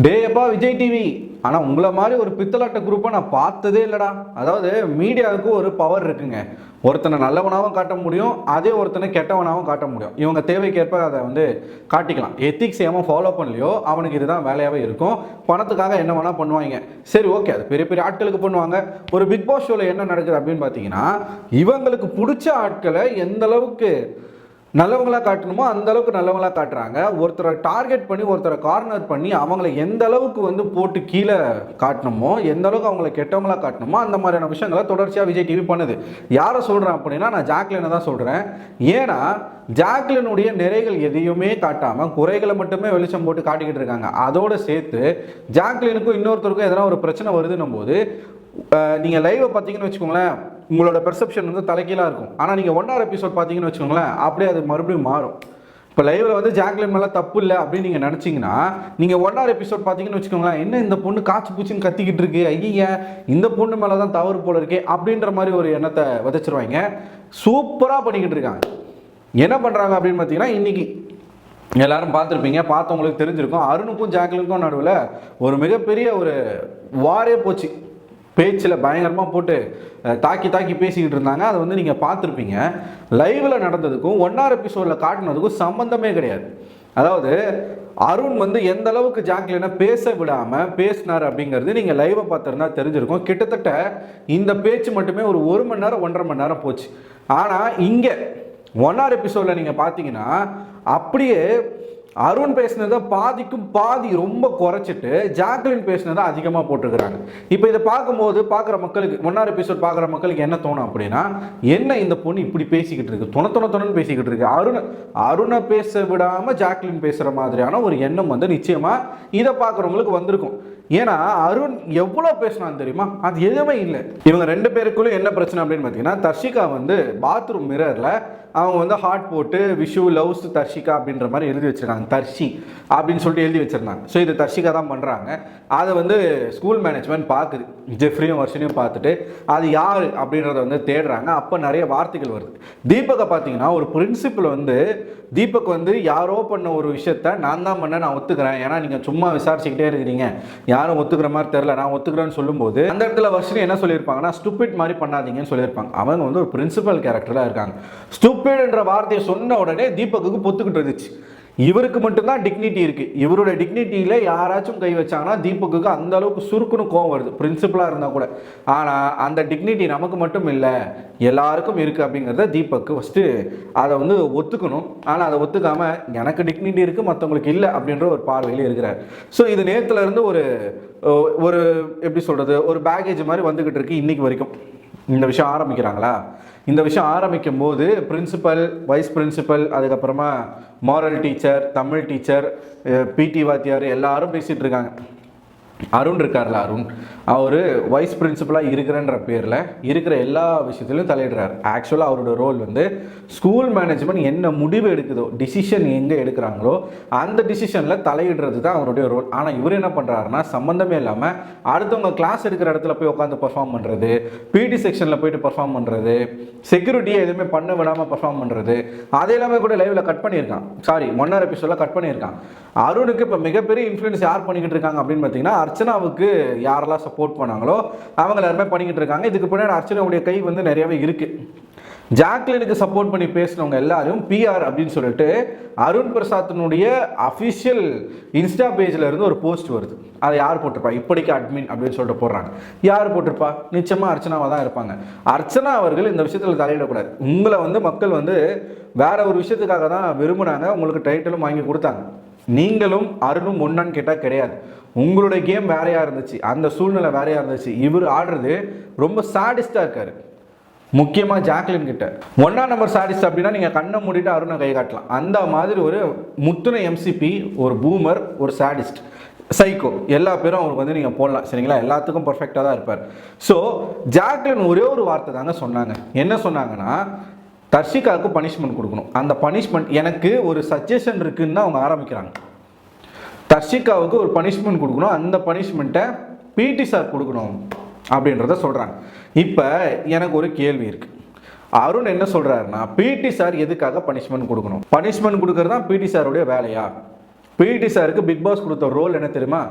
டேப்பா Vijay TV. ஆனால் உங்களை மாதிரி ஒரு பித்தலாட்ட குரூப்பை நான் பார்த்ததே இல்லைடா. அதாவது மீடியாவுக்கு ஒரு பவர் இருக்குங்க. ஒருத்தனை நல்லவனாகவும் காட்ட முடியும், அதே ஒருத்தனை கெட்டவனாகவும் காட்ட முடியும். இவங்க தேவைக்கேற்ப அதை வந்து காட்டிக்கலாம். எத்திக்ஸ் ஏமா ஃபாலோ பண்ணலையோ அவனுக்கு இதுதான் வேலையாகவே இருக்கும். பணத்துக்காக என்ன வேணால் பண்ணுவாங்க. சரி, ஓகே, அது பெரிய பெரிய ஆட்களுக்கு பண்ணுவாங்க. ஒரு பிக் பாஸ் ஷோவில் என்ன நடக்குது அப்படின்னு பார்த்தீங்கன்னா, இவங்களுக்கு பிடிச்ச ஆட்களை எந்த அளவுக்கு நல்லவங்களாக காட்டணுமோ அந்த அளவுக்கு நல்லவங்களாக காட்டுறாங்க. ஒருத்தரை டார்கெட் பண்ணி ஒருத்தரை கார்னர் பண்ணி அவங்கள எந்த அளவுக்கு வந்து போட்டு கீழே காட்டணுமோ, எந்த அளவுக்கு அவங்கள கெட்டவங்களாக காட்டணுமோ அந்த மாதிரியான விஷயங்களை தொடர்ச்சியாக விஜய் டிவி பண்ணுது. யாரை சொல்கிறேன் அப்படின்னா, நான் ஜாக்லினை தான் சொல்கிறேன். ஏன்னா ஜாக்லினுடைய நிறைகள் எதையுமே காட்டாமல் குறைகளை மட்டுமே வெளிச்சம் போட்டு காட்டிக்கிட்டு இருக்காங்க. அதோடு சேர்த்து ஜாக்லினுக்கும் இன்னொருத்தருக்கும் எதனா ஒரு பிரச்சனை வருதுன்னும் போது நீங்கள் லைவை பார்த்தீங்கன்னு வச்சுக்கோங்களேன், உங்களோட பெர்செப்ஷன் வந்து தலைகீழாக இருக்கும். ஆனால் நீங்கள் 1 எபிசோட் பார்த்தீங்கன்னு வச்சுக்கோங்களேன், அப்படியே அது மறுபடியும் மாறும். இப்போ லைவில் வந்து ஜாக்லின் மேலே தப்பு இல்லை அப்படின்னு நீங்கள் நினச்சிங்கன்னா, நீங்கள் 1 எபிசோட் பார்த்தீங்கன்னு வச்சுக்கோங்களேன், என்ன இந்த பொண்ணு காய்ச்சி பூச்சின்னு கத்திக்கிட்டு இருக்கு, ஐயா இந்த பொண்ணு மேலே தான் தவறு போல இருக்கே அப்படின்ற மாதிரி ஒரு எண்ணத்தை விதைச்சிருவாங்க. சூப்பராக பண்ணிக்கிட்டு இருக்காங்க. என்ன பண்ணுறாங்க அப்படின்னு பார்த்தீங்கன்னா, இன்றைக்கி எல்லாரும் பார்த்துருப்பீங்க, பார்த்தவங்களுக்கு தெரிஞ்சிருக்கும், அருணுக்கும் ஜாக்லினுக்கும் நடுவில் ஒரு மிகப்பெரிய ஒரு வாரே போச்சு. பேச்சில் பயங்கரமாக போட்டு தாக்கி தாக்கி பேசிக்கிட்டு இருந்தாங்க. அதை வந்து நீங்கள் பார்த்துருப்பீங்க. லைவில் நடந்ததுக்கும் 1 எபிசோடில் காட்டினதுக்கும் சம்மந்தமே கிடையாது. அதாவது அருண் வந்து எந்த அளவுக்கு ஜாக்லினை பேச விடாமல் பேசினார் அப்படிங்கிறது நீங்கள் லைவை பார்த்துருந்தா தெரிஞ்சிருக்கும். கிட்டத்தட்ட இந்த பேச்சு மட்டுமே ஒரு 1 மணி நேரம் 1.5 மணி நேரம் போச்சு. ஆனால் இங்கே 1 எபிசோடில் நீங்கள் பார்த்தீங்கன்னா அப்படியே அருண் பேசினதை பாதிக்கும் பாதி ரொம்ப குறைச்சிட்டு ஜாக்லின் பேசினதை அதிகமாக போட்டுக்கிறாங்க. இப்போ இதை பார்க்கும்போது பார்க்குற மக்களுக்கு 1 எபிசோட் பார்க்குற மக்களுக்கு என்ன தோணும் அப்படின்னா, என்ன இந்த பொண்ணு இப்படி பேசிக்கிட்டு இருக்கு, தொணன்னு பேசிக்கிட்டு இருக்கு, அருணை பேச விடாமல் ஜாக்லின் பேசுகிற மாதிரியான ஒரு எண்ணம் வந்து நிச்சயமாக இதை பார்க்குறவங்களுக்கு வந்திருக்கும். ஏன்னா அருண் எவ்வளோ பேசினான்னு தெரியுமா, அது எதுவுமே இல்லை. இவங்க 2 பேருக்குள்ளே என்ன பிரச்சனை அப்படின்னு பார்த்தீங்கன்னா, தர்ஷிகா வந்து பாத்ரூம் மிரரில் அவங்க வந்து ஹார்ட் போட்டு விஷு லவ்ஸ் தர்ஷிகா அப்படின்ற மாதிரி எழுதி வச்சிருக்காங்க. தர்ஷி அப்படின்னு சொல்லிட்டு எழுதி வச்சிருந்தாங்க. ஸோ இது தர்ஷிகா தான் பண்ணுறாங்க. அதை வந்து ஸ்கூல் மேனேஜ்மெண்ட் பார்க்குது. ஜெஃப்ரியும் வர்ஷனையும் பார்த்துட்டு அது யார் அப்படின்றத வந்து தேடுறாங்க. அப்போ நிறைய வார்த்தைகள் வருது. தீபக்கை பார்த்தீங்கன்னா, ஒரு பிரின்சிபல் வந்து தீபக் வந்து யாரோ பண்ண ஒரு விஷயத்த நான் தான் பண்ண, நான் ஒத்துக்கிறேன், ஏன்னா நீங்கள் சும்மா விசாரிச்சுக்கிட்டே இருக்கிறீங்க, யாரும் ஒத்துக்கிற மாதிரி தெரில, நான் ஒத்துக்கிறேன்னு சொல்லும்போது அந்த இடத்துல வர்ஷினி என்ன சொல்லியிருப்பாங்கன்னா, ஸ்டூபிட் மாதிரி பண்ணாதீங்கன்னு சொல்லியிருப்பாங்க. அவங்க வந்து ஒரு பிரின்சிபல் கேரக்டராக இருக்காங்க. ஸ்டூபிட்ன்ற வார்த்தையை சொன்ன உடனே தீபக்கு பொத்துக்கிட்டு இருந்துச்சு. இவருக்கு மட்டும்தான் டிக்னிட்டி இருக்குது. இவருடைய டிக்னிட்டியில் யாராச்சும் கை வச்சாங்கன்னா தீபக்கு அந்த அளவுக்கு சுருக்குன்னு கோவம் வருது, பிரின்சிபலாக இருந்தால் கூட. ஆனால் அந்த டிக்னிட்டி நமக்கு மட்டும் இல்லை, எல்லாருக்கும் இருக்குது அப்படிங்கிறத தீபக்கு ஃபஸ்ட்டு அதை வந்து ஒத்துக்கணும். ஆனால் அதை ஒத்துக்காமல் எனக்கு டிக்னிட்டி இருக்குது மற்றவங்களுக்கு இல்லை அப்படின்ற ஒரு பார்வையில் இருக்கிறார். ஸோ இது நேற்றுலேருந்து ஒரு எப்படி சொல்கிறது, ஒரு பேகேஜ் மாதிரி வந்துக்கிட்டு இருக்கு. இன்றைக்கி வரைக்கும் இந்த விஷயம் ஆரம்பிக்கிறாங்களா, இந்த விஷயம் ஆரம்பிக்கும் போது பிரின்சிபல், வைஸ் பிரின்சிபல், அதுக்கப்புறமா மாரல் டீச்சர், தமிழ் டீச்சர், பிடி வாத்தியார் எல்லாரும் பேசிகிட்டு இருக்காங்க. அருண் இருக்கார்ல, அருண் அவர் வைஸ் பிரின்சிபலாக இருக்கிறன்ற பேரில் இருக்கிற எல்லா விஷயத்திலும் தலையிடுறாரு. ஆக்சுவலாக அவரோட ரோல் வந்து ஸ்கூல் மேனேஜ்மெண்ட் என்ன முடிவு எடுக்குதோ, டிசிஷன் எங்கே எடுக்கிறாங்களோ அந்த டிசிஷனில் தலையிடுறது தான் அவருடைய ரோல். ஆனால் இவர் என்ன பண்ணுறாருன்னா, சம்மந்தமே இல்லாமல் அடுத்தவங்க கிளாஸ் எடுக்கிற இடத்துல போய் உட்காந்து பர்ஃபார்ம் பண்ணுறது, பிடி செக்ஷனில் போயிட்டு பர்ஃபார்ம் பண்ணுறது, செக்யூரிட்டியை எதுவுமே பண்ண விடாமல் பர்ஃபார்ம் பண்ணுறது, அது எல்லாமே கூட லைவில் கட் பண்ணியிருக்கான். சாரி, 1 எபிசோடில் கட் பண்ணியிருக்கான். அருணுக்கு இப்போ மிகப்பெரிய இன்ஃப்ளூயன்ஸ் யார் பண்ணிக்கிட்டு இருக்காங்க அப்படின்னு பார்த்தீங்கன்னா, அர்ச்சனாவுக்கு யாரெல்லாம் சப்போர்ட் பண்ணாங்களோ அவங்க எல்லாருமே பண்ணிக்கிட்டு இருக்காங்க. இதுக்கு பின்னாடி அர்ச்சனாவுடைய கை வந்து நிறையவே இருக்குது. ஜாக்லினுக்கு சப்போர்ட் பண்ணி பேசினவங்க எல்லாரும் பிஆர் அப்படின்னு சொல்லிட்டு அருண் பிரசாத்தினுடைய அஃபிஷியல் இன்ஸ்டா பேஜில் இருந்து ஒரு போஸ்ட் வருது. அதை யார் போட்டிருப்பா, இப்படிக்கு அட்மின் அப்படின்னு சொல்லிட்டு போடுறாங்க. யார் போட்டிருப்பா, நிச்சயமாக அர்ச்சனாவாக தான் இருப்பாங்க. அர்ச்சனா அவர்கள் இந்த விஷயத்தில் தலையிடக்கூடாது. உங்களை வந்து மக்கள் வந்து வேற ஒரு விஷயத்துக்காக தான் விரும்புனாங்க, உங்களுக்கு டைட்டிலும் வாங்கி கொடுத்தாங்க. நீங்களும் அருணும் ஒன்னான்னு கேட்டால் கிடையாது. உங்களுடைய கேம் வேறையாக இருந்துச்சு, அந்த சூழ்நிலை வேறையாக இருந்துச்சு. இவர் ஆடுறது ரொம்ப சாடிஸ்டாக இருக்காரு. முக்கியமாக ஜாக்லின் கிட்ட 1 நம்பர் சாடிஸ்ட் அப்படின்னா நீங்கள் கண்ணை மூடிட்டு அருணை கை காட்டலாம். அந்த மாதிரி ஒரு முத்துன எம்சிபி, ஒரு பூமர், ஒரு சாடிஸ்ட், சைக்கோ, எல்லா பேரும் அவருக்கு வந்து நீங்கள் போடலாம். சரிங்களா, எல்லாத்துக்கும் பர்ஃபெக்டாக தான் இருப்பார். ஸோ ஜாக்லின் ஒரே ஒரு வார்த்தை தாங்க சொன்னாங்க. என்ன சொன்னாங்கன்னா, தர்ஷிகாவுக்கு பனிஷ்மெண்ட் கொடுக்கணும். அந்த பனிஷ்மெண்ட் எனக்கு ஒரு சஜஷன் இருக்குன்னு தான் அவங்க ஆரம்பிக்கிறாங்க. தர்ஷிகாவுக்கு ஒரு பனிஷ்மெண்ட் கொடுக்கணும், அந்த பனிஷ்மெண்ட்டை பிடி சார் கொடுக்கணும் அப்படின்றத சொல்கிறாங்க. இப்போ எனக்கு ஒரு கேள்வி இருக்குது. அருண் என்ன சொல்கிறாருன்னா, பிடி சார் எதுக்காக பனிஷ்மெண்ட் கொடுக்கணும்? பனிஷ்மெண்ட் கொடுக்கறது தான் பிடி சாருடைய வேலையா? பிடி சாருக்கு பிக் பாஸ் கொடுத்த ரோல் என்ன தெரியுமா?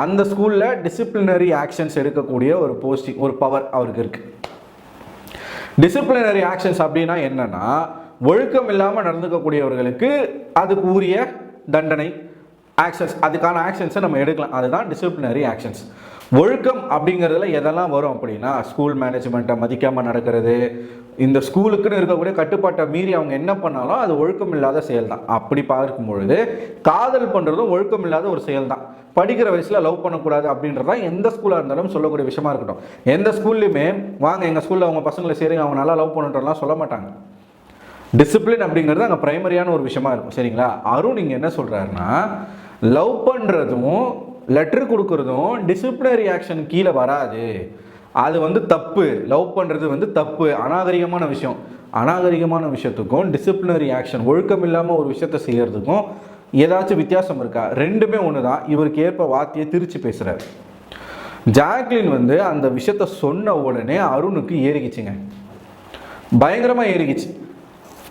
அந்த ஸ்கூலில் டிசிப்ளினரி ஆக்ஷன்ஸ் எடுக்கக்கூடிய ஒரு போஸ்டிங், ஒரு பவர் அவருக்கு இருக்குது. டிசிப்ளினரி ஆக்ஷன்ஸ் அப்படின்னா என்னன்னா, ஒழுக்கம் இல்லாமல் நடந்துக்கக்கூடியவர்களுக்கு அதுக்கு உரிய தண்டனை, ஆக்ஷன்ஸ், அதுக்கான ஆக்ஷன்ஸை நம்ம எடுக்கலாம். அதுதான் டிசிப்ளினரி ஆக்ஷன்ஸ். ஒழுக்கம் அப்படிங்கிறதுல எதெல்லாம் வரும் அப்படின்னா, ஸ்கூல் மேனேஜ்மெண்ட்டை மதிக்காமல் நடக்கிறது, இந்த ஸ்கூலுக்குன்னு இருக்கக்கூடிய கட்டுப்பாட்டை மீறி அவங்க என்ன பண்ணாலும் அது ஒழுக்கம் இல்லாத செயல் தான். அப்படி பார்க்கும் பொழுது காதல் பண்ணுறதும் ஒழுக்கம் இல்லாத ஒரு செயல் தான். படிக்கிற வயசில் லவ் பண்ணக்கூடாது அப்படின்றதான் எந்த ஸ்கூலாக இருந்தாலும் சொல்லக்கூடிய விஷயமா இருக்கட்டும். எந்த ஸ்கூல்லையுமே வாங்க எங்கள் ஸ்கூலில் அவங்க பசங்களை சேருங்க, அவங்க நல்லா லவ் பண்ணுறலாம் சொல்ல மாட்டாங்க. டிசிப்ளின் அப்படிங்கிறது அங்கே ப்ரைமரியான ஒரு விஷயமா இருக்கும். சரிங்களா? அருண் இங்கே என்ன சொல்கிறாருன்னா, லவ் பண்ணுறதும் லெட்டர் கொடுக்குறதும் டிசிப்ளினரி ஆக்ஷன் கீழே வராது, அது வந்து தப்பு. லவ் பண்ணுறது வந்து தப்பு, அநாகரிகமான விஷயம். அநாகரிகமான விஷயத்துக்கும் டிசிப்ளினரி ஆக்ஷன், ஒழுக்கம் இல்லாமல் ஒரு விஷயத்தை செய்கிறதுக்கும் ஏதாச்சும் வித்தியாசம் இருக்கா? ரெண்டுமே ஒன்று தான். இவருக்கு ஏற்ப வார்த்தையை திரிச்சு பேசுகிறார். ஜாக்லின் வந்து அந்த விஷயத்த சொன்ன உடனே அருணுக்கு ஏறிக்கிச்சுங்க, பயங்கரமாக ஏறிக்கிச்சு.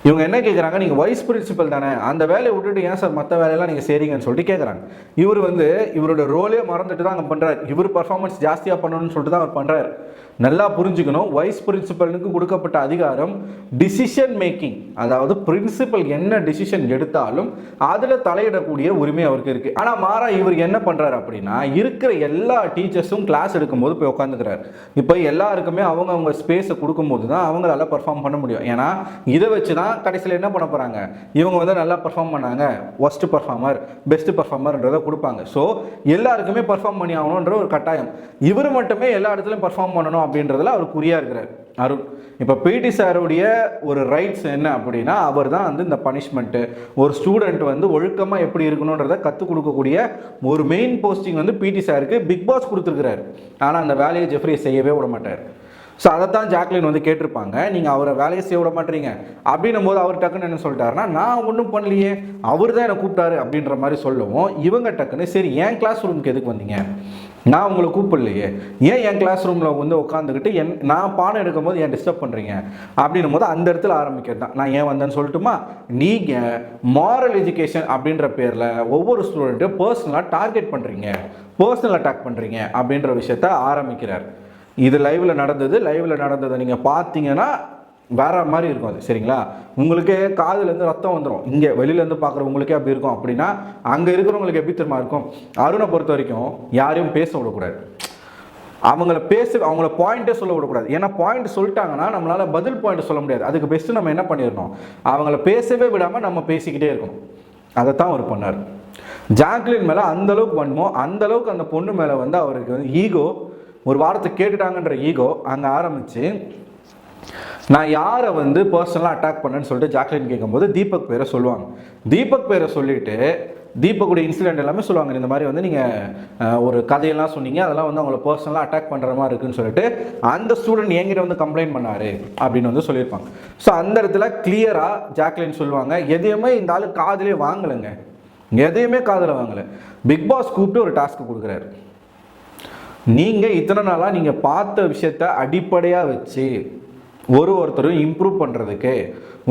இவங்க என்ன கேட்குறாங்க, நீங்கள் வைஸ் பிரின்சிபல் தானே, அந்த வேலையை விட்டுட்டு ஏன் சார் மற்ற வேலையெல்லாம் நீங்கள் செய்கிறீங்கன்னு சொல்லிட்டு கேட்குறாங்க. இவர் வந்து இவரோட ரோலே மறந்துட்டு தான் அங்கே பண்ணுறாரு. இவர் பர்ஃபார்மன்ஸ் ஜாஸ்தியாக பண்ணணும்னு சொல்லிட்டு தான் அவர் பண்ணுறாரு. நல்லா புரிஞ்சுக்கணும், வைஸ் பிரின்சிபலுக்கு கொடுக்கப்பட்ட அதிகாரம் டிசிஷன் மேக்கிங், அதாவது பிரின்சிபல் என்ன டிசிஷன் எடுத்தாலும் அதில் தலையிடக்கூடிய உரிமை அவருக்கு இருக்குது. ஆனால் மாறா இவர் என்ன பண்ணுறாரு அப்படின்னா, இருக்கிற எல்லா டீச்சர்ஸும் கிளாஸ் எடுக்கும்போது போய் உட்காந்துக்கிறார். இப்போ எல்லாருக்குமே அவங்க ஸ்பேஸை கொடுக்கும்போது தான் அவங்களால பர்ஃபார்ம் பண்ண முடியும். ஏன்னா இதை வச்சு தான் கடைசியில் என்ன பண்ண போகிறாங்க, இவங்க வந்து நல்லா பர்ஃபார்ம் பண்ணாங்க, ஒஸ்ட் பர்ஃபார்மர் பெஸ்ட் பர்ஃபார்மர்ன்றதை கொடுப்பாங்க. ஸோ எல்லாருக்குமே பர்ஃபார்ம் பண்ணி ஆகணுன்ற ஒரு கட்டாயம். இவர் மட்டுமே எல்லா இடத்துலையும் பர்ஃபார்ம் பண்ணணும் அப்படின்றதுல அவர் குறியா இருக்கிறார் அருண். இப்போ பிடி சாருடைய ஒரு ரைட்ஸ் என்ன அப்படின்னா, அவர் தான் வந்து இந்த பனிஷ்மெண்ட்டு, ஒரு ஸ்டூடெண்ட் வந்து ஒழுக்கமாக எப்படி இருக்கணுன்றதை கற்றுக் கொடுக்கக்கூடிய ஒரு மெயின் போஸ்டிங் வந்து பிடி சாருக்கு பிக் பாஸ் கொடுத்துருக்கிறார். ஆனால் அந்த வேலையை ஜெஃப்ரி செய்யவே விட மாட்டார். ஸோ அதைத்தான் ஜாக்லின் வந்து கேட்டிருப்பாங்க, நீங்கள் அவரை வேலையை செய்ய விட மாட்டீங்க அப்படின்னும் போது அவர் டக்குன்னு என்ன சொல்லிட்டாருன்னா, நான் ஒன்றும் பண்ணலையே, அவர் தான் என்னை கூப்பிட்டாரு அப்படின்ற மாதிரி சொல்லவும், இவங்க டக்குன்னு சரி என் கிளாஸ் ரூமுக்கு எதுக்கு வந்தீங்க, நான் உங்களை கூப்பிடலையே, ஏன் என் கிளாஸ் ரூமில் வந்து உட்காந்துக்கிட்டு நான் பாடம் எடுக்கும் போது ஏன் டிஸ்டர்ப் பண்ணுறீங்க அப்படின்னும் போது அந்த இடத்துல ஆரம்பிக்கிறது தான். நான் ஏன் வந்தேன்னு சொல்லட்டுமா, நீங்கள் மாரல் எஜுகேஷன் அப்படின்ற பேரில் ஒவ்வொரு ஸ்டூடெண்ட்டும் பர்சனலாக டார்கெட் பண்ணுறீங்க, பர்சனல் அட்டாக் பண்ணுறீங்க அப்படின்ற விஷயத்த ஆரம்பிக்கிறார். இது லைவில் நடந்ததை நீங்கள் பார்த்தீங்கன்னா வேற மாதிரி இருக்கும் அது. சரிங்களா? உங்களுக்கே காதுலேருந்து ரத்தம் வந்துடும். இங்கே வெளியிலேருந்து பார்க்குற உங்களுக்கே அப்படி இருக்கும். அப்படின்னா அங்கே இருக்கிறவங்களுக்கு எப்படி தெரியுமா இருக்கும்? அருணை பொறுத்த வரைக்கும் யாரையும் பேச விடக்கூடாது, அவங்கள பாயிண்ட்டே சொல்ல விடக்கூடாது. ஏன்னா பாயிண்ட் சொல்லிட்டாங்கன்னா நம்மளால் பதில் பாயிண்ட் சொல்ல முடியாது. அதுக்கு பெஸ்ட்டு நம்ம என்ன பண்ணிடணும், அவங்கள பேசவே விடாமல் நம்ம பேசிக்கிட்டே இருக்கணும். அதைத்தான் அவர் பண்ணார். ஜாக்லின் மேலே அந்தளவுக்கு பண்ணுமோ அந்தளவுக்கு அந்த பொண்ணு மேலே வந்து அவருக்கு வந்து ஈகோ, ஒரு வாரத்தை கேட்டுட்டாங்கன்ற ஈகோ அங்கே ஆரம்பித்து, நான் யாரை வந்து பர்சனலாக அட்டாக் பண்ணேன்னு சொல்லிட்டு ஜாக்லின் கேட்கும்போது தீபக் பேரை சொல்லுவாங்க. தீபக் பேரை சொல்லிவிட்டு தீபக்குடைய இன்சிடென்ட் எல்லாமே சொல்லுவாங்க. இந்த மாதிரி வந்து நீங்கள் ஒரு கதையெல்லாம் சொன்னீங்க, அதெல்லாம் வந்து அவங்கள பர்சனலாக அட்டாக் பண்ணுற மாதிரி இருக்குன்னு சொல்லிட்டு அந்த ஸ்டூடெண்ட் என்கிட்ட வந்து கம்ப்ளைண்ட் பண்ணார் அப்படின்னு வந்து சொல்லியிருப்பாங்க. ஸோ அந்த இடத்துல கிளியராக ஜாக்லின் சொல்லுவாங்க, எதையுமே இந்த ஆளு காதிலே வாங்கலைங்க, எதையுமே காதில் வாங்கலை. பிக் பாஸ் கூப்பிட்டு ஒரு டாஸ்க்கு கொடுக்குறாரு. நீங்கள் இத்தனை நாளாக நீங்கள் பார்த்த விஷயத்த அடிப்படையாக வச்சு ஒருத்தரும் இம்ப்ரூவ் பண்ணுறதுக்கு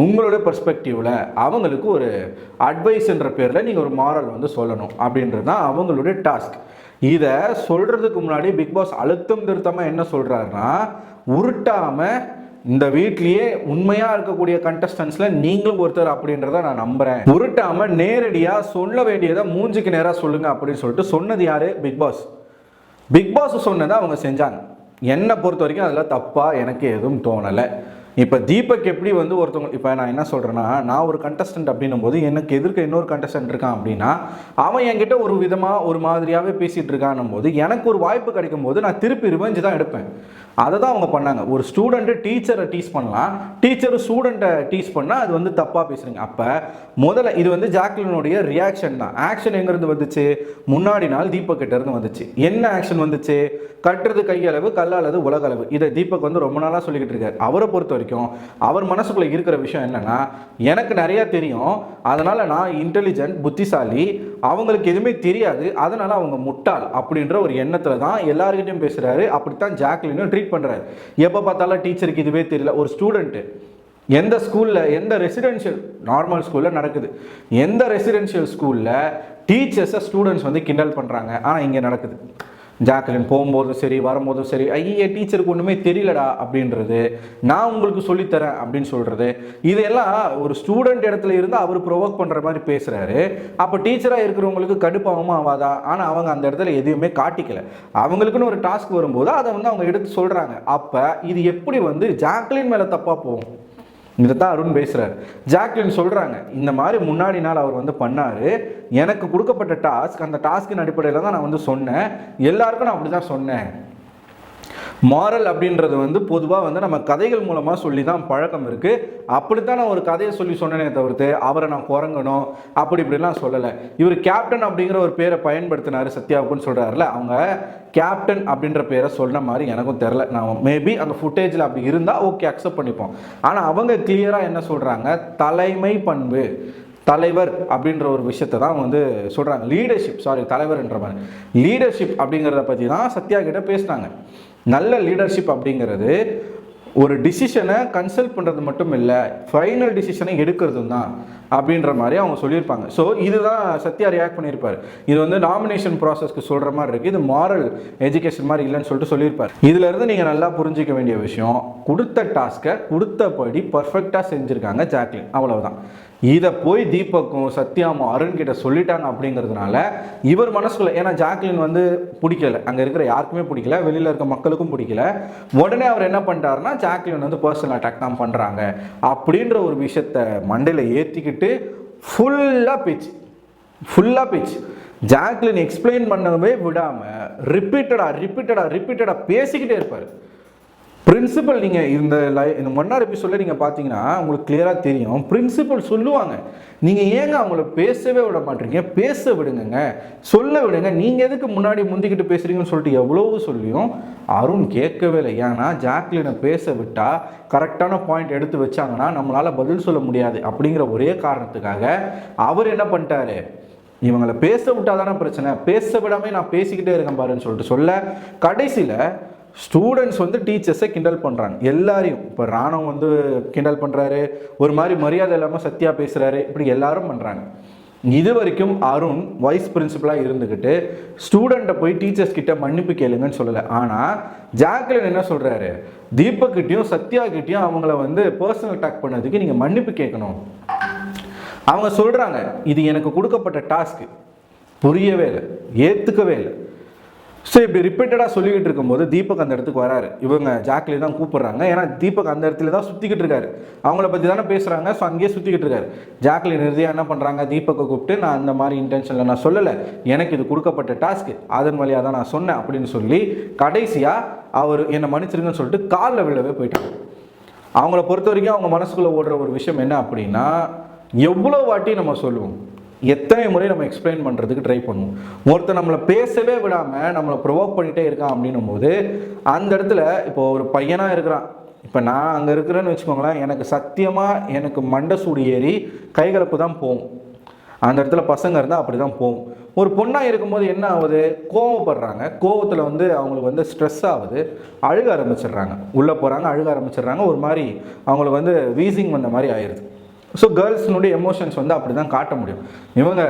உங்களோட பெர்ஸ்பெக்டிவில் அவங்களுக்கு ஒரு அட்வைஸ்ன்ற பேரில் நீங்கள் ஒரு மாரல் வந்து சொல்லணும் அப்படின்றது தான் அவங்களுடைய டாஸ்க். இதை சொல்கிறதுக்கு முன்னாடி பிக் பாஸ் அழுத்தம் திருத்தமாக என்ன சொல்கிறாருன்னா, உருட்டாமல் இந்த வீட்லேயே உண்மையாக இருக்கக்கூடிய கண்டஸ்டன்ஸில் நீங்களும் ஒருத்தர் அப்படின்றத நான் நம்புகிறேன், உருட்டாமல் நேரடியாக சொல்ல வேண்டியதை மூஞ்சிக்கு நேராக சொல்லுங்கள் அப்படின்னு சொல்லிட்டு சொன்னது யார்? Big pass. பிக் பாஸ் சொன்னதை அவங்க செஞ்சாங்க. என்னை பொறுத்த வரைக்கும் அதில் தப்பாக எனக்கு எதுவும் தோணலை. இப்போ தீபக் எப்படி வந்து ஒருத்தவங்க, இப்போ நான் என்ன சொல்கிறேன்னா, நான் ஒரு கண்டஸ்டன்ட் அப்படின்னும் போது எனக்கு எதிர்க்க இன்னொரு கண்டஸ்டன்ட் இருக்கான் அப்படின்னா அவன் என்கிட்ட ஒரு விதமாக ஒரு மாதிரியாகவே பேசிகிட்டு இருக்கான்னும் போது எனக்கு ஒரு வாய்ப்பு கிடைக்கும் போது நான் திருப்பி ரிவெஞ்சு தான் எடுப்பேன். அதை தான் அவங்க பண்ணாங்க. ஒரு ஸ்டூடெண்ட்டு டீச்சரை டீஸ் பண்ணலாம், டீச்சரு ஸ்டூடெண்ட்டை டீஸ் பண்ணால் அது வந்து தப்பாக பேசுகிறீங்க. அப்போ முதல்ல இது வந்து ஜாக்லினுடைய ரியாக்ஷன் தான். ஆக்ஷன் எங்கேருந்து வந்துச்சு? முன்னாடி நாள் தீபக் கிட்ட இருந்து வந்துச்சு. என்ன ஆக்ஷன் வந்துச்சு? கட்டுறது கையளவு கல்லாளது உலகளவு. இதை தீபக் வந்து ரொம்ப நாளாக சொல்லிக்கிட்டு இருக்காரு. அவரை பொறுத்த வரைக்கும் அவர் மனசுக்குள்ளே இருக்கிற விஷயம் என்னென்னா, எனக்கு நிறையா தெரியும், அதனால் நான் இன்டெலிஜென்ட், புத்திசாலி, அவங்களுக்கு எதுவுமே தெரியாது, அதனால் அவங்க முட்டாள் அப்படின்ற ஒரு எண்ணத்தில் தான் எல்லாருக்கிட்டையும் பேசுகிறாரு. அப்படித்தான் ஜாக்லினும் ட்ரீட் பண்ணுறாரு. எப்போ பார்த்தாலும் டீச்சருக்கு இதுவே தெரியல. ஒரு ஸ்டூடெண்ட்டு எந்த ஸ்கூலில், எந்த ரெசிடென்ஷியல் நார்மல் ஸ்கூலில் நடக்குது, எந்த ரெசிடென்ஷியல் ஸ்கூலில் டீச்சர்ஸை ஸ்டூடெண்ட்ஸ் வந்து கிண்டல் பண்ணுறாங்க, ஆனால் இங்கே நடக்குது. ஜாக்லின் போகும்போதும் சரி வரும்போதும் சரி, ஐயே டீச்சருக்கு ஒன்றுமே தெரியலடா அப்படின்றது, நான் உங்களுக்கு சொல்லித்தரேன் அப்படின்னு சொல்கிறது, இதெல்லாம் ஒரு ஸ்டூடெண்ட் இடத்துல இருந்து அவர் ப்ரொவோக் பண்ணுற மாதிரி பேசுகிறாரு. அப்போ டீச்சராக இருக்கிறவங்களுக்கு கடுப்பாகவும் ஆகாதா? ஆனால் அவங்க அந்த இடத்துல எதுவுமே காட்டிக்கல. அவங்களுக்குன்னு ஒரு டாஸ்க் வரும்போது அதை வந்து அவங்க எடுத்து சொல்கிறாங்க. அப்போ இது எப்படி வந்து ஜாக்லின் மேலே தப்பாக போகும்? இதை தான் அருண் பேசுகிறார். ஜாக்லின் சொல்கிறாங்க, இந்த மாதிரி முன்னாடி நாள் அவர் வந்து பண்ணார், எனக்கு கொடுக்கப்பட்ட டாஸ்க், அந்த டாஸ்கின் அடிப்படையில் தான் நான் வந்து சொன்னேன், எல்லாருக்கும் நான் அப்படி தான் சொன்னேன். மாரல் அப்படின்றது வந்து பொதுவாக வந்து நம்ம கதைகள் மூலமாக சொல்லி தான் பழக்கம் இருக்குது. அப்படித்தான் நான் ஒரு கதையை சொல்லி சொன்னேனே தவிர்த்து அவரை நான் குரங்கணும் அப்படி இப்படிலாம் சொல்லலை. இவர் கேப்டன் அப்படிங்கிற ஒரு பேரை பயன்படுத்தினார் சத்யாவுக்குன்னு சொல்கிறாருல, அவங்க கேப்டன் அப்படின்ற பேரை சொன்ன மாதிரி எனக்கும் தெரில. நான் மேபி அந்த ஃபுட்டேஜில் அப்படி இருந்தால் ஓகே அக்செப்ட் பண்ணிப்போம். ஆனால் அவங்க கிளியராக என்ன சொல்கிறாங்க, தலைமை பண்பு, தலைவர் அப்படின்ற ஒரு விஷயத்தை தான் வந்து சொல்கிறாங்க. லீடர்ஷிப், சாரி தலைவர்ன்ற மாதிரி லீடர்ஷிப் அப்படிங்கிறத பற்றி தான் சத்யா கிட்ட பேசுனாங்க. நல்ல லீடர்ஷிப் அப்படிங்கிறது ஒரு டிசிஷனை கன்சல்ட் பண்ணுறது மட்டும் இல்லை, ஃபைனல் டிசிஷனை எடுக்கிறதும் தான் அப்படின்ற மாதிரி அவங்க சொல்லியிருப்பாங்க. ஸோ இதுதான் சத்யா ரியாக்ட் பண்ணியிருப்பார். இது வந்து நாமினேஷன் ப்ராசஸ்க்கு சொல்கிற மாதிரி இருக்குது, இது மாரல் எஜுகேஷன் மாதிரி இல்லைன்னு சொல்லிட்டு சொல்லியிருப்பார். இதிலேருந்து நீங்கள் நல்லா புரிஞ்சிக்க வேண்டிய விஷயம், கொடுத்த டாஸ்க்கை கொடுத்தபடி பர்ஃபெக்டாக செஞ்சுருக்காங்க ஜாக்லின், அவ்வளவுதான். இதை போய் தீபக்கும் சத்யாவும் அருண் கிட்ட சொல்லிட்டாங்க அப்படிங்கிறதுனால இவர் மனசுக்குள்ள, ஏன்னா ஜாக்லின் வந்து பிடிக்கல, அங்கே இருக்கிற யாருக்குமே பிடிக்கல, வெளியில் இருக்க மக்களுக்கும் பிடிக்கல. உடனே அவர் என்ன பண்ணிட்டாருன்னா, ஜாக்லின் வந்து பர்சனல் அட்டாக் தான் பண்ணுறாங்க அப்படின்ற ஒரு விஷயத்த மண்டையில் ஏற்றிக்கிட்டு ஃபுல்லாக பேச்சு ஜாக்லின் எக்ஸ்பிளைன் பண்ணவே விடாமல் ரிப்பீட்டடாக பேசிக்கிட்டே இருப்பார். பிரின்சிபல் நீங்கள் இந்த 1 எபிசோடில் நீங்கள் பார்த்தீங்கன்னா உங்களுக்கு கிளியராக தெரியும், பிரின்சிபல் சொல்லுவாங்க, நீங்கள் ஏங்க அவங்கள பேசவே விட மாட்டீங்க, பேச விடுங்க, சொல்ல விடுங்க, நீங்கள் எதுக்கு முன்னாடி முந்திக்கிட்டு பேசுகிறீங்கன்னு சொல்லிட்டு எவ்வளவு சொல்லியும் அருண் கேட்கவே இல்லை. ஏன்னா ஜாக்லினை பேச விட்டால் கரெக்டான பாயிண்ட் எடுத்து வச்சாங்கன்னா நம்மளால் பதில் சொல்ல முடியாது அப்படிங்கிற ஒரே காரணத்துக்காக அவர் என்ன பண்ணிட்டாரு, இவங்களை பேச விட்டால் தானே பிரச்சனை, பேச விடாமல் நான் பேசிக்கிட்டே இருக்கேன் பாருன்னு சொல்லிட்டு சொல்ல, கடைசியில் ஸ்டூடெண்ட்ஸ் வந்து டீச்சர்ஸை கிண்டல் பண்ணுறாங்க எல்லாரையும். இப்போ ராணவ் வந்து கிண்டல் பண்ணுறாரு, ஒரு மாதிரி மரியாதை இல்லாமல் சத்யா பேசுகிறாரு, இப்படி எல்லாரும் பண்ணுறாங்க. இது வரைக்கும் அருண் வைஸ் பிரின்சிபலாக இருந்துக்கிட்டு ஸ்டூடெண்ட்டை போய் டீச்சர்ஸ் கிட்ட மன்னிப்பு கேளுங்கன்னு சொல்லலை. ஆனால் ஜாக்லின் என்ன சொல்கிறாரு, தீபக்கிட்டையும் சத்யா கிட்டையும் அவங்கள வந்து பர்சனல் அட்டாக் பண்ணதுக்கு நீங்கள் மன்னிப்பு கேட்கணும். அவங்க சொல்கிறாங்க, இது எனக்கு கொடுக்கப்பட்ட டாஸ்க்கு, புரியவே இல்லை, ஏற்றுக்கவே இல்லை. ஸோ இப்படி ரிப்பீட்டடாக சொல்லிக்கிட்டு இருக்கும்போது தீபக் அந்த இடத்துக்கு வராரு. இவங்க ஜாக்லின் தான் கூப்பிட்றாங்க, ஏன்னா தீபக் அந்த இடத்துல தான் சுற்றிக்கிட்டு இருக்காரு, அவங்கள பற்றி தானே பேசுகிறாங்க. ஸோ அங்கேயே சுற்றிக்கிட்டு இருக்காரு. ஜாக்லின் இறுதியாக என்ன பண்ணுறாங்க, தீபக்கை கூப்பிட்டு, நான் அந்த மாதிரி இன்டென்ஷனில் நான் சொல்லலை, எனக்கு இது கொடுக்கப்பட்ட டாஸ்க்கு, அதன் வழியாக தான் நான் சொன்னேன் அப்படின்னு சொல்லி கடைசியாக அவர் என்னை மன்னிச்சிருங்கன்னு சொல்லிட்டு காலில் விழவே போயிட்டாங்க. அவங்கள பொறுத்த வரைக்கும் அவங்க மனசுக்குள்ளே ஓடுற ஒரு விஷயம் என்ன அப்படின்னா, எவ்வளோ வாட்டி நம்ம சொல்லுவோம், எத்தனை முறை நம்ம எக்ஸ்பிளைன் பண்ணுறதுக்கு ட்ரை பண்ணுவோம், ஒருத்தர் நம்மளை பேசவே விடாமல் நம்மளை ப்ரொவோக் பண்ணிகிட்டே இருக்கான் அப்படின்னும் போது அந்த இடத்துல இப்போ ஒரு பையனாக இருக்கிறான், இப்போ நான் அங்கே இருக்கிறேன்னு வச்சுக்கோங்களேன், எனக்கு சத்தியமாக எனக்கு மண்டை சூடு ஏறி கைகலப்பு தான் போகும். அந்த இடத்துல பசங்க இருந்தால் அப்படி தான் போகும். ஒரு பொண்ணாக இருக்கும்போது என்ன ஆகுது, கோவப்படுறாங்க, கோவத்தில் வந்து அவங்களுக்கு வந்து ஸ்ட்ரெஸ் ஆகுது, அழுக ஆரம்பிச்சிடுறாங்க, உள்ளே போகிறாங்க, அழுக ஆரம்பிச்சிடுறாங்க, ஒரு மாதிரி அவங்களுக்கு வந்து வீசிங் வந்த மாதிரி ஆயிடுது. ஸோ கேர்ள்ஸ்னுடைய எமோஷன்ஸ் வந்து அப்படி தான் காட்ட முடியும். இவங்க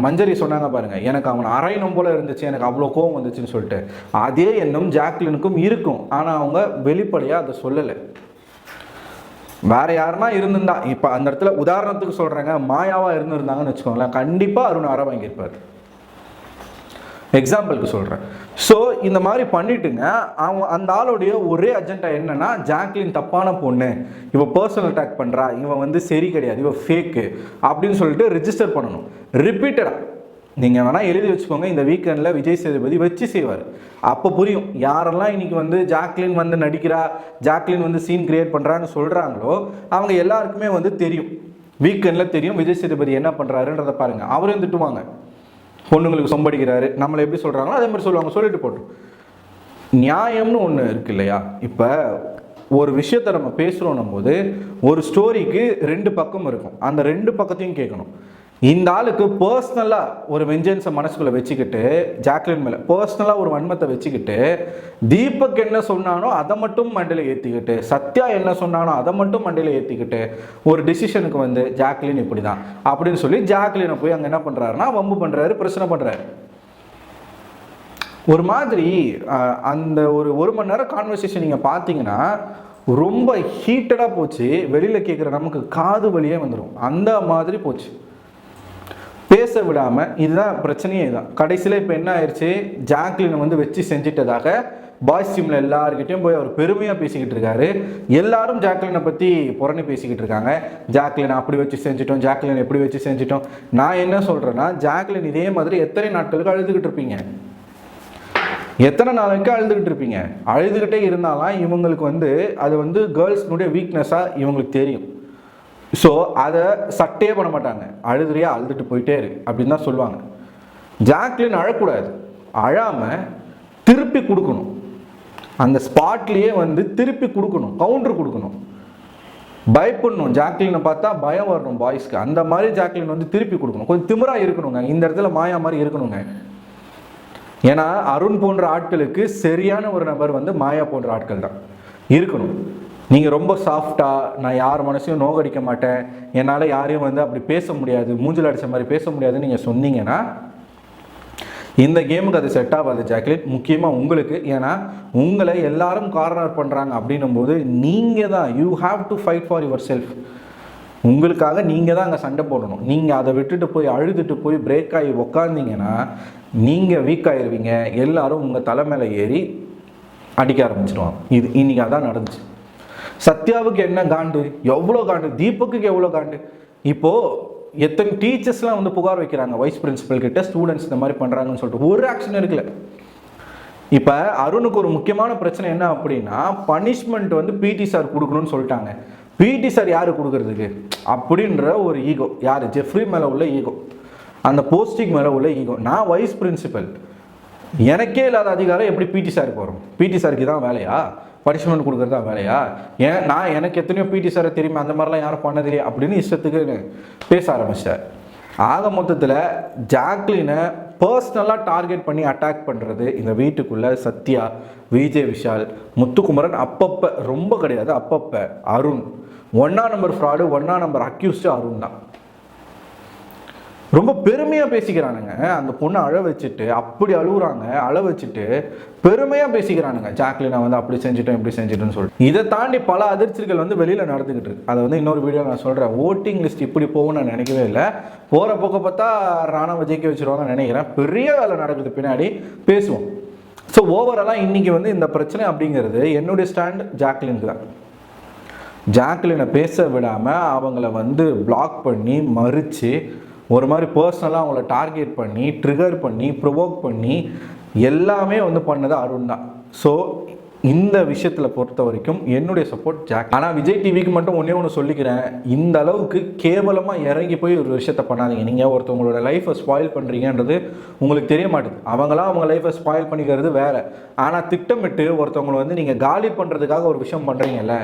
மஞ்சரி சொன்னாங்க பாருங்கள், எனக்கு அவனை அரையணும் போல் இருந்துச்சு, எனக்கு அவ்வளோ கோவம் வந்துச்சுன்னு சொல்லிட்டு, அதே எண்ணம் ஜாக்லினுக்கும் இருக்கும். ஆனால் அவங்க வெளிப்படையாக அதை சொல்லலை. வேறு யாருன்னா இருந்திருந்தா, இப்போ அந்த இடத்துல உதாரணத்துக்கு சொல்கிறாங்க, மாயாவாக இருந்திருந்தாங்கன்னு வச்சுக்கோங்களேன், கண்டிப்பாக அருண் அரை வாங்கியிருப்பார், எக்ஸாம்பிளுக்கு சொல்கிறேன். ஸோ இந்த மாதிரி பண்ணிட்டுங்க, அவன் அந்த ஆளுடைய ஒரே அஜெண்டா என்னன்னா, ஜாக்லின் தப்பான பொண்ணு, இவன் பர்சனல் அட்டாக் பண்ணுறா, இவன் வந்து சரி கிடையாது, இவன் ஃபேக்கு அப்படின்னு சொல்லிட்டு ரிஜிஸ்டர் பண்ணணும். ரிப்பீட்டடாக நீங்கள் வேணால் எழுதி வச்சுக்கோங்க, இந்த வீக்கெண்டில் விஜய் சேதுபதி வச்சு செய்வார், அப்போ புரியும் யாரெல்லாம் இன்றைக்கி வந்து ஜாக்லின் வந்து நடிக்கிறா, ஜாக்லின் வந்து சீன் கிரியேட் பண்ணுறான்னு சொல்கிறாங்களோ அவங்க எல்லாருக்குமே வந்து தெரியும், வீக்கெண்டில் தெரியும் விஜய் சேதுபதி என்ன பண்ணுறாருன்றதை பாருங்கள். அவரையும் திட்டுவாங்க, பொண்ணுங்களுக்கு சொம்படிக்கிறாரு, நம்மளை எப்படி சொல்கிறாங்களோ அதே மாதிரி சொல்லுவாங்க, சொல்லிட்டு போட்டோம். நியாயம்னு ஒன்று இருக்கு இல்லையா? இப்போ ஒரு விஷயத்தை நம்ம பேசுகிறோன்னும் போது ஒரு ஸ்டோரிக்கு 2 பக்கம் இருக்கும், அந்த 2 பக்கத்தையும் கேட்கணும். இந்த ஆளுக்கு பர்சனலாக ஒரு வெஞ்சன்ஸை மனசுக்குள்ளே வச்சுக்கிட்டு, ஜாக்லின் மேலே பர்சனலாக ஒரு வன்மத்தை வச்சுக்கிட்டு, தீபக் என்ன சொன்னானோ அதை மட்டும் மண்டையில் ஏற்றிக்கிட்டு, சத்யா என்ன சொன்னானோ அதை மட்டும் மண்டையில் ஏற்றிக்கிட்டு ஒரு டிசிஷனுக்கு வந்து ஜாக்லின் இப்படி தான் அப்படின்னு சொல்லி ஜாக்லினை போய் அங்கே என்ன பண்ணுறாருன்னா வம்பு பண்ணுறாரு, பிரச்சனை பண்ணுறாரு. ஒரு மாதிரி அந்த ஒரு மணி நேரம் கான்வர்சேஷன் நீங்கள் பார்த்தீங்கன்னா ரொம்ப ஹீட்டடாக போச்சு. வெளியில் கேட்குற நமக்கு காது வழியே வந்துடும், அந்த மாதிரி போச்சு. பேச விடாமல், இதுதான் பிரச்சனையே. இதுதான் கடைசியில் இப்போ என்ன ஆயிடுச்சு, ஜாக்லினை வந்து வச்சு செஞ்சிட்டதாக பாய்ஸ் டீமில் எல்லாருக்கிட்டையும் போய் அவர் பெருமையாக பேசிக்கிட்டு இருக்காரு. எல்லாரும் ஜாக்லினை பற்றி புறணி பேசிக்கிட்டு இருக்காங்க. ஜாக்லினை அப்படி வச்சு செஞ்சிட்டோம், ஜாக்லின் எப்படி வச்சு செஞ்சிட்டோம். நான் என்ன சொல்கிறேன்னா, ஜாக்லின் இதே மாதிரி எத்தனை நாட்களுக்கு அழுதுகிட்டு இருப்பீங்க, எத்தனை நாளைக்கு அழுதுகிட்டு இருப்பீங்க. அழுதுகிட்டே இருந்தாலும் இவங்களுக்கு வந்து அது வந்து கேர்ள்ஸ்னுடைய வீக்னஸாக இவங்களுக்கு தெரியும். ஸோ அதை சட்டையே பண்ண மாட்டாங்க. அழுதுறியா, அழுதுட்டு போயிட்டே இரு அப்படின்னு தான் சொல்லுவாங்க. ஜாக்லின் அழக்கூடாது, அழாமல் திருப்பி கொடுக்கணும். அந்த ஸ்பாட்லேயே வந்து திருப்பி கொடுக்கணும், கவுண்டர் கொடுக்கணும், பயப்படணும். ஜாக்லினை பார்த்தா பயம் வரணும் பாய்ஸ்க்கு. அந்த மாதிரி ஜாக்லின் வந்து திருப்பி கொடுக்கணும். கொஞ்சம் திமிராக இருக்கணுங்க, இந்த இடத்துல மாயா மாதிரி இருக்கணுங்க. ஏன்னா அருண் போன்ற ஆட்களுக்கு சரியான ஒரு நபர் வந்து மாயா போன்ற ஆட்கள் தான் இருக்கணும். நீங்கள் ரொம்ப சாஃப்டாக, நான் யார் மனசையும் நோகடிக்க மாட்டேன், என்னால் யாரையும் வந்து அப்படி பேச முடியாது, மூஞ்சில் அடித்த மாதிரி பேச முடியாதுன்னு நீங்கள் சொன்னீங்கன்னா இந்த கேமுக்கு அது செட் ஆகாது ஜாக்லின். முக்கியமாக உங்களுக்கு. ஏன்னா உங்களை எல்லாரும் கார்னர் பண்ணுறாங்க அப்படின்னும் போது நீங்கள் தான் you have to fight for your self. உங்களுக்காக நீங்கள் தான் அங்கே சண்டை போடணும். நீங்கள் அதை விட்டுட்டு போய் அழுதுட்டு போய் பிரேக் ஆகி உக்காந்தீங்கன்னா நீங்கள் வீக் ஆகிடுவீங்க. எல்லாரும் உங்கள் தலை மேலே ஏறி அடிக்க ஆரம்பிச்சிடுவாங்க. இது இன்றைக்கி அதான் நடந்துச்சு. சத்யாவுக்கு என்ன காண்டு, எவ்வளோ காண்டு, தீபக்கு எவ்வளோ காண்டு. இப்போது எத்தனை டீச்சர்ஸ்லாம் வந்து புகார் வைக்கிறாங்க வைஸ் பிரின்சிபல் கிட்ட, ஸ்டூடெண்ட்ஸ் இந்த மாதிரி பண்ணுறாங்கன்னு சொல்லிட்டு ஒரு ஆக்ஷன் இருக்குல்ல. இப்போ அருணுக்கு ஒரு முக்கியமான பிரச்சனை என்ன அப்படின்னா, பனிஷ்மெண்ட் வந்து பிடி சார் கொடுக்கணும்னு சொல்லிட்டாங்க. பிடி சார் யார் கொடுக்கறதுக்கு அப்படின்ற ஒரு ஈகோ, யார், ஜெஃப்ரி மேலே உள்ள ஈகோ, அந்த போஸ்டிங் மேலே உள்ள ஈகோ. நான் வைஸ் பிரின்சிபல், எனக்கே இல்லாத அதிகாரம் எப்படி பிடி சாருக்கு வரும்? பிடி சாருக்கு தான் வேலையா? பனிஷ்மெண்ட் கொடுக்குறது தான் வேலையா? ஏன் நான் எனக்கு எத்தனையோ பிடி சாரை தெரியுமா, அந்த மாதிரிலாம் யாரும் பண்ணதில்லையே அப்படின்னு இஷ்டத்துக்கு பேச ஆரம்பிச்சார். ஆக மொத்தத்தில் ஜாக்லினை பர்சனலாக டார்கெட் பண்ணி அட்டாக் பண்ணுறது இந்த வீட்டுக்குள்ளே சத்யா, விஜய் விஷால், முத்துக்குமரன், அப்பப்போ ரொம்ப கிடையாது, அப்பப்போ அருண். 1ஆம் நம்பர் ஃப்ராடு, 1ஆம் நம்பர் அக்யூஸ்டு அருண் தான். ரொம்ப பெருமையாக பேசிக்கிறானுங்க. அந்த பொண்ணை அழ வச்சுட்டு அப்படி அழுகுறாங்க, அழ வச்சுட்டு பெருமையாக பேசிக்கிறானுங்க. ஜாக்லினை வந்து அப்படி செஞ்சுட்டோம் இப்படி செஞ்சுட்டோன்னு சொல்லிட்டு. இதை தாண்டி பல அதிர்ச்சிகள் வந்து வெளியில் நடந்துக்கிட்டு இருக்கு. அதை வந்து இன்னொரு வீடியோ நான் சொல்கிறேன். ஓட்டிங் லிஸ்ட் இப்படி போகும்னு நான் நினைக்கவே இல்லை. போகிற போக்க பார்த்தா ராணுவ ஜெயிக்க வச்சுருவாங்கன்னு நினைக்கிறேன். பெரிய வேலை நடக்குது பின்னாடி, பேசுவோம். ஸோ ஓவராலாக இன்றைக்கி வந்து இந்த பிரச்சனை அப்படிங்கிறது என்னுடைய ஸ்டாண்ட் ஜாக்லினுக்கு தான். ஜாக்லினை பேச விடாமல் அவங்கள வந்து பிளாக் பண்ணி மறித்து ஒரு மாதிரி பர்சனலாக அவங்கள டார்கெட் பண்ணி ட்ரிகர் பண்ணி ப்ரொவோக் பண்ணி எல்லாமே வந்து பண்ணது அருண் தான். ஸோ இந்த விஷயத்தில் பொறுத்த வரைக்கும் என்னுடைய சப்போர்ட் ஜாக். ஆனால் விஜய் டிவிக்கு மட்டும் ஒன்று சொல்லிக்கிறேன், இந்த அளவுக்கு கேவலமாக இறங்கி போய் ஒரு விஷயத்தை பண்ணாதீங்க. நீங்கள் ஒருத்தவங்களோட லைஃப்பை ஸ்பாயில் பண்ணுறீங்கன்றது உங்களுக்கு தெரிய மாட்டேது. அவங்களாம் அவங்க லைஃப்பை ஸ்பாயில் பண்ணிக்கிறது வேறு. ஆனால் திட்டமிட்டு ஒருத்தவங்களை வந்து நீங்கள் காலி பண்ணுறதுக்காக ஒரு விஷயம் பண்ணுறீங்கல்ல,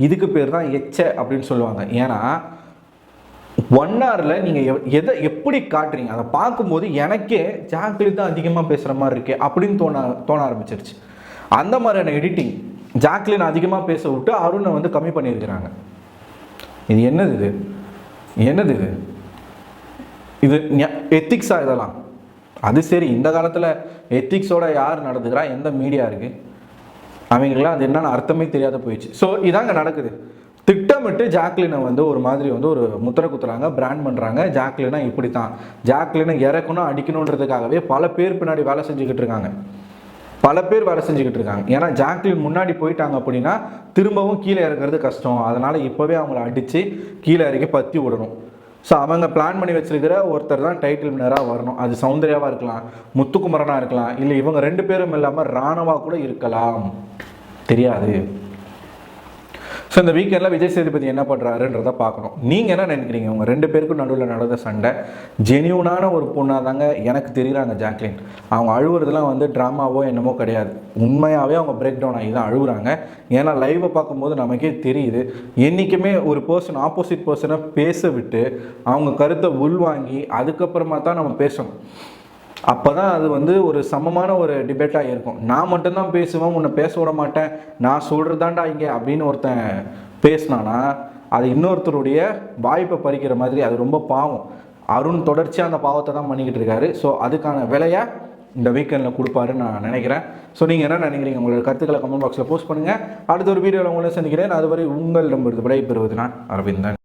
இதுக்கு பேர் தான் எச்ச அப்படின்னு சொல்லுவாங்க. ஏன்னா 1 ஹவரில் நீங்கள் எதை எப்படி காட்டுறீங்க அதை பார்க்கும்போது எனக்கே ஜாக்லின் தான் அதிகமாக பேசுகிற மாதிரி இருக்கே அப்படின்னு தோண ஆரம்பிச்சிருச்சு. அந்த மாதிரியான எடிட்டிங் ஜாக்லின் அதிகமாக பேச விட்டு அருணை வந்து கம்மி பண்ணியிருக்கிறாங்க. இது என்னது, இது இது எத்திக்ஸாக இதெல்லாம்? அது சரி, இந்த காலத்தில் எத்திக்ஸோட யார் நடந்துக்கிறா, எந்த மீடியா இருக்குது? அவங்களுக்குலாம் அது என்னென்னு அர்த்தமே தெரியாத போயிடுச்சு. ஸோ இதாங்க நடக்குது. திட்டமிட்டு ஜாக்லினை வந்து ஒரு மாதிரி வந்து ஒரு முத்திரை குத்துறாங்க, பிராண்ட் பண்ணுறாங்க. ஜாக்லினா இப்படி தான், ஜாக்லினை இறக்கணும் அடிக்கணுன்றதுக்காகவே பல பேர் பின்னாடி வேலை செஞ்சுக்கிட்டு இருக்காங்க. ஏன்னா ஜாக்லின் முன்னாடி போயிட்டாங்க அப்படின்னா திரும்பவும் கீழே இறக்குறது கஷ்டம். அதனால் இப்போவே அவங்கள அடித்து கீழே இறக்கி பற்றி விடணும். ஸோ அவங்க பிளான் பண்ணி வச்சிருக்கிற ஒருத்தர் தான் டைட்டில் வின்னராக வரணும். அது சௌந்தர்யாவாக இருக்கலாம், முத்துக்குமரனாக இருக்கலாம், இல்லை இவங்க 2 பேரும் இல்லாமல் ராணவா கூட இருக்கலாம், தெரியாது. ஸோ இந்த வீக்கெண்டில் விஜய் சேதுபதி என்ன பண்ணுறாருன்றதை பார்க்கணும். நீங்கள் என்ன நினைக்கிறீங்க? உங்கள் 2 பேருக்கும் நடுவில் நடந்த சண்டை ஜெனியூனான ஒரு பொண்ணாக தாங்க எனக்கு தெரியுறாங்க ஜாக்லின். அவங்க அழுவுறதுலாம் வந்து ட்ராமாவோ என்னமோ கிடையாது, உண்மையாகவே அவங்க பிரேக் டவுன் ஆகி தான் அழுகுறாங்க. ஏன்னா லைவை பார்க்கும்போது நமக்கே தெரியுது. என்றைக்குமே ஒரு பர்சன் ஆப்போசிட் பர்சனை பேச விட்டு அவங்க கருத்தை உள்வாங்கி அதுக்கப்புறமா தான் நம்ம பேசணும். அப்போ தான் அது வந்து ஒரு சமமான ஒரு டிபேட்டாக இருக்கும். நான் மட்டும்தான் பேசுவேன், உன்னை பேச விட மாட்டேன், நான் சொல்கிறதாண்டா இங்கே அப்படின்னு ஒருத்தன் பேசினானா அது இன்னொருத்தருடைய வாய்ப்பை பறிக்கிற மாதிரி, அது ரொம்ப பாவம். அருண் தொடர்ச்சியாக அந்த பாவத்தை தான் பண்ணிக்கிட்டு இருக்காரு. ஸோ அதுக்கான விலையை இந்த வீக்கெண்டில் கொடுப்பாருன்னு நான் நினைக்கிறேன். ஸோ நீங்கள் என்ன நினைக்கிறீங்க? உங்களோட கருத்துக்களை கமெண்ட் பாக்ஸில் போஸ்ட் பண்ணுங்கள். அடுத்த ஒரு வீடியோவில் உங்களை சந்திக்கிறேன். அதுவரை உங்களிடமிருந்து விடைபெறுவது நான் அரவிந்தன்.